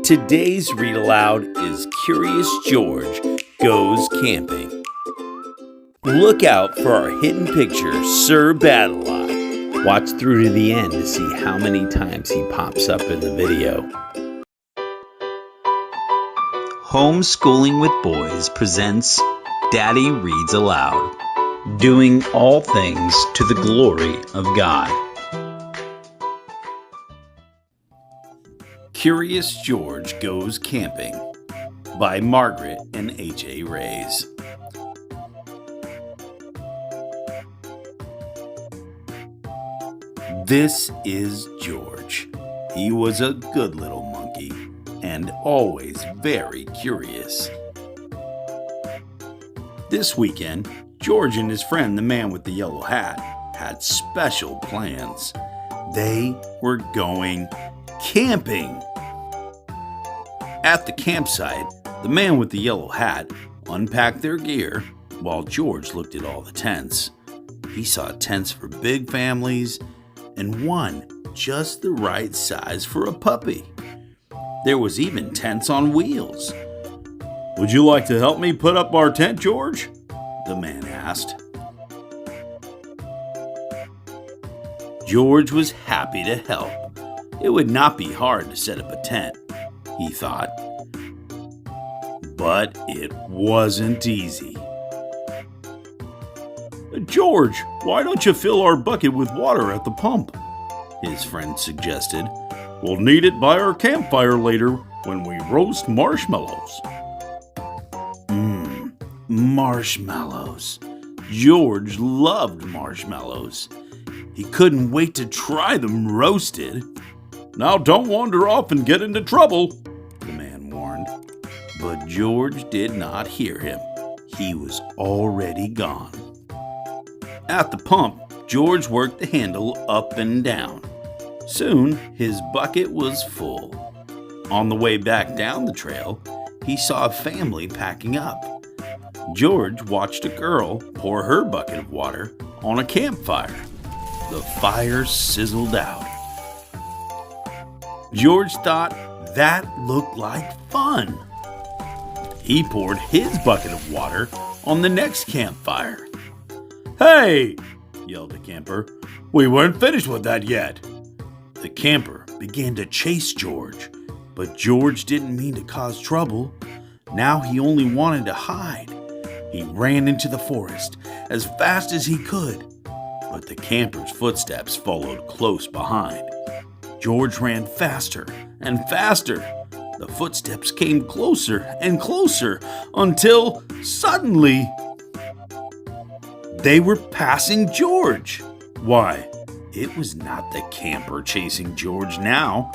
Today's Read Aloud is Curious George Goes Camping. Look out for our hidden picture, Sir Battle-Eye. Watch through to the end to see how many times he pops up in the video. Homeschooling with Boys presents Daddy Reads Aloud, doing all things to the glory of God. Curious George Goes Camping by Margaret and H.A. Rays. This is George. He was a good little monkey and always very curious. This weekend, George and his friend, the man with the yellow hat, had special plans. They were going camping. At the campsite, the man with the yellow hat unpacked their gear while George looked at all the tents. He saw tents for big families and one just the right size for a puppy. There was even tents on wheels. "Would you like to help me put up our tent, George?" the man asked. George was happy to help. It would not be hard to set up a tent, he thought. But it wasn't easy. "George, why don't you fill our bucket with water at the pump?" his friend suggested. "We'll need it by our campfire later when we roast marshmallows." Marshmallows. George loved marshmallows. He couldn't wait to try them roasted. "Now don't wander off and get into trouble," the man warned. But George did not hear him. He was already gone. At the pump, George worked the handle up and down. Soon, his bucket was full. On the way back down the trail, he saw a family packing up. George watched a girl pour her bucket of water on a campfire. The fire sizzled out. George thought that looked like fun. He poured his bucket of water on the next campfire. "Hey!" yelled the camper. "We weren't finished with that yet." The camper began to chase George, but George didn't mean to cause trouble. Now he only wanted to hide. He ran into the forest as fast as he could, but the camper's footsteps followed close behind. George ran faster and faster. The footsteps came closer and closer until suddenly they were passing George. Why, it was not the camper chasing George now.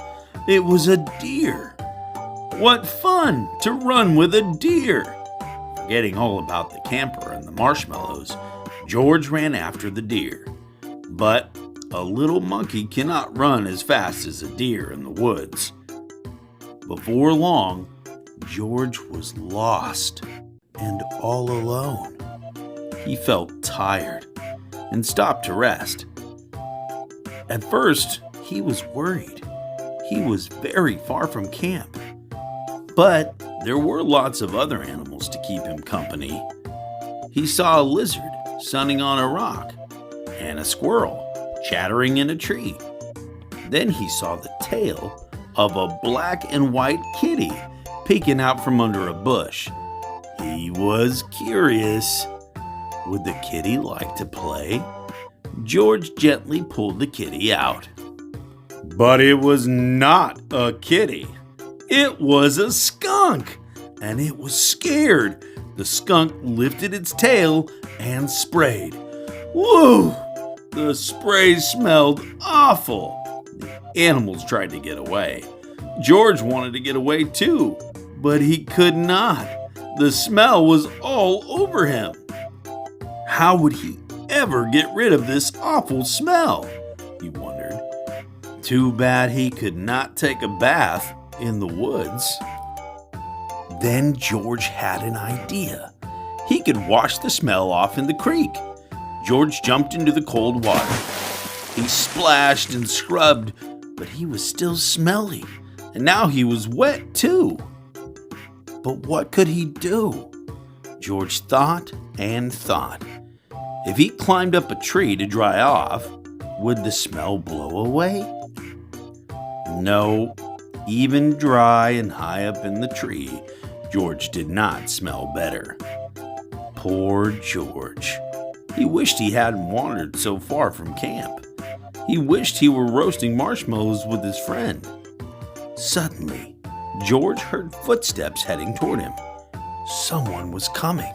It was a deer. What fun to run with a deer! Forgetting all about the camper and the marshmallows, George ran after the deer. But a little monkey cannot run as fast as a deer in the woods. Before long, George was lost and all alone. He felt tired and stopped to rest. At first, he was worried. He was very far from camp. But there were lots of other animals to keep him company. He saw a lizard sunning on a rock and a squirrel chattering in a tree. Then he saw the tail of a black and white kitty peeking out from under a bush. He was curious. Would the kitty like to play? George gently pulled the kitty out. But it was not a kitty. It was a skunk, and it was scared. The skunk lifted its tail and sprayed. Whoa! The spray smelled awful. The animals tried to get away. George wanted to get away too, but he could not. The smell was all over him. How would he ever get rid of this awful smell? He wondered. Too bad he could not take a bath in the woods. Then George had an idea. He could wash the smell off in the creek. George jumped into the cold water. He splashed and scrubbed, but he was still smelly, and now he was wet too. But what could he do? George thought and thought. If he climbed up a tree to dry off, would the smell blow away? No, even dry and high up in the tree, George did not smell better. Poor George. He wished he hadn't wandered so far from camp. He wished he were roasting marshmallows with his friend. Suddenly, George heard footsteps heading toward him. Someone was coming.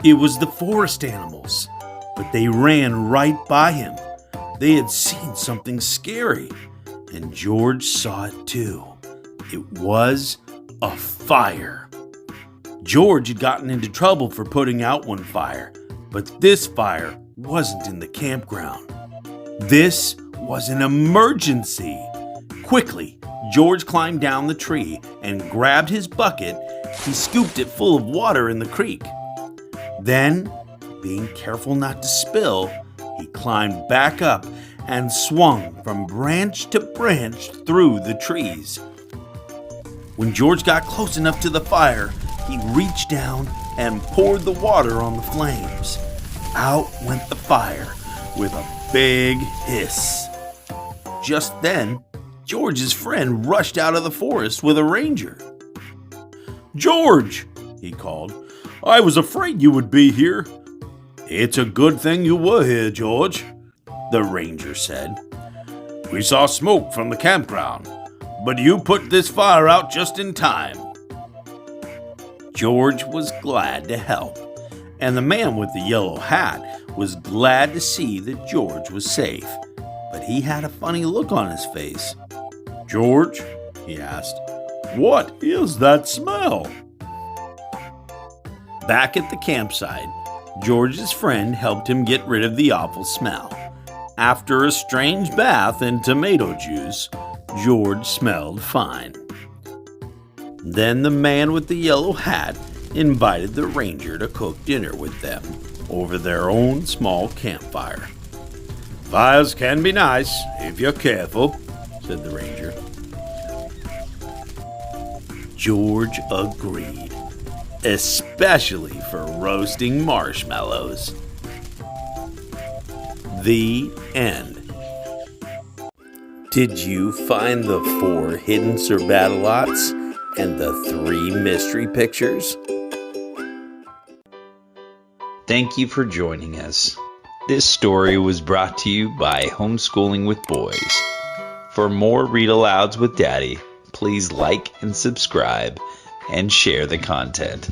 It was the forest animals, but they ran right by him. They had seen something scary, and George saw it too. It was a fire. George had gotten into trouble for putting out one fire, but this fire wasn't in the campground. This was an emergency. Quickly, George climbed down the tree and grabbed his bucket. He scooped it full of water in the creek. Then, being careful not to spill, he climbed back up and swung from branch to branch through the trees. When George got close enough to the fire, he reached down and poured the water on the flames. Out went the fire with a big hiss. Just then, George's friend rushed out of the forest with a ranger. "George," he called, "I was afraid you would be here." "It's a good thing you were here, George," the ranger said. "We saw smoke from the campground, but you put this fire out just in time." George was glad to help, and the man with the yellow hat was glad to see that George was safe, but he had a funny look on his face. "George," he asked, "what is that smell?" Back at the campsite, George's friend helped him get rid of the awful smell. After a strange bath in tomato juice, George smelled fine. Then the man with the yellow hat invited the ranger to cook dinner with them over their own small campfire. "Fires can be nice if you're careful," said the ranger. George agreed, especially for roasting marshmallows. The end. Did you find the 4 hidden Sir Battle-Lots and the 3 mystery pictures? Thank you for joining us. This story was brought to you by Homeschooling with Boys. For more Read Alouds with Daddy, please like and subscribe and share the content.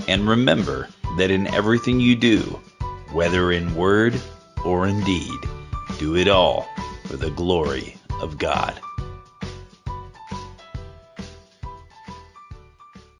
And remember that in everything you do, whether in word or in deed, do it all for the glory of God.